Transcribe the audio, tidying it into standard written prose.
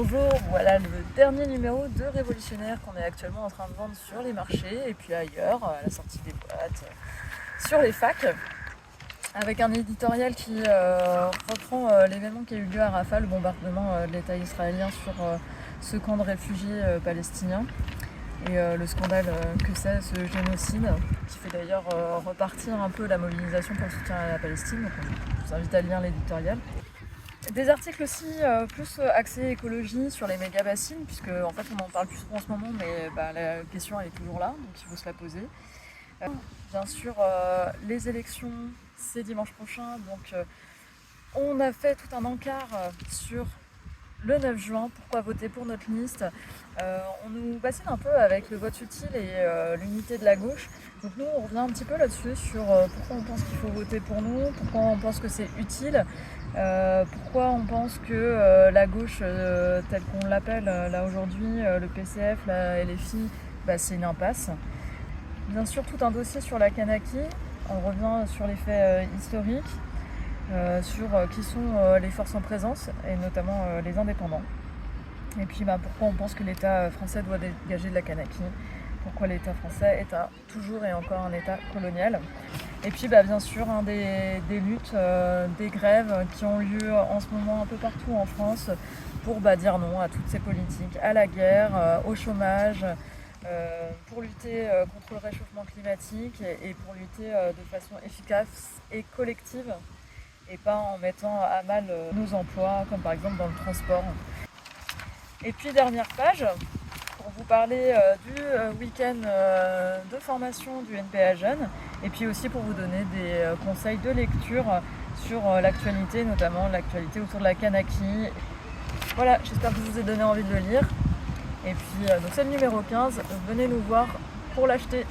Bonjour, voilà le dernier numéro de Révolutionnaire qu'on est actuellement en train de vendre sur les marchés et puis ailleurs, à la sortie des boîtes, sur les facs, avec un éditorial qui reprend l'événement qui a eu lieu à Rafah, le bombardement de l'État israélien sur ce camp de réfugiés palestiniens et le scandale que c'est, ce génocide, qui fait d'ailleurs repartir un peu la mobilisation pour le soutien à la Palestine. Donc on vous invite à lire l'éditorial. Des articles aussi plus axés écologie sur les méga-bassines, puisque en fait on en parle plus trop en ce moment, mais la question elle est toujours là, donc il faut se la poser. Bien sûr, les élections c'est dimanche prochain, donc on a fait tout un encart sur le 9 juin, pourquoi voter pour notre liste. On nous bassine un peu avec le vote utile et l'unité de la gauche. Donc nous, on revient un petit peu là-dessus sur pourquoi on pense qu'il faut voter pour nous, pourquoi on pense que c'est utile, pourquoi on pense que la gauche, telle qu'on l'appelle là aujourd'hui, le PCF, la LFI, c'est une impasse. Bien sûr, tout un dossier sur la Kanaki. On revient sur les faits historiques. Sur qui sont les forces en présence, et notamment les indépendants. Et puis pourquoi on pense que l'État français doit dégager de la Kanaki, pourquoi l'État français est toujours et encore un État colonial. Et puis bien sûr des luttes, des grèves qui ont lieu en ce moment un peu partout en France pour dire non à toutes ces politiques, à la guerre, au chômage, pour lutter contre le réchauffement climatique et pour lutter de façon efficace et collective, et pas en mettant à mal nos emplois, comme par exemple dans le transport. Et puis dernière page, pour vous parler du week-end de formation du NPA Jeunes, et puis aussi pour vous donner des conseils de lecture sur l'actualité, notamment l'actualité autour de la Kanaki. Voilà, j'espère que je vous ai donné envie de le lire. Et puis donc c'est le numéro 15, venez nous voir pour l'acheter.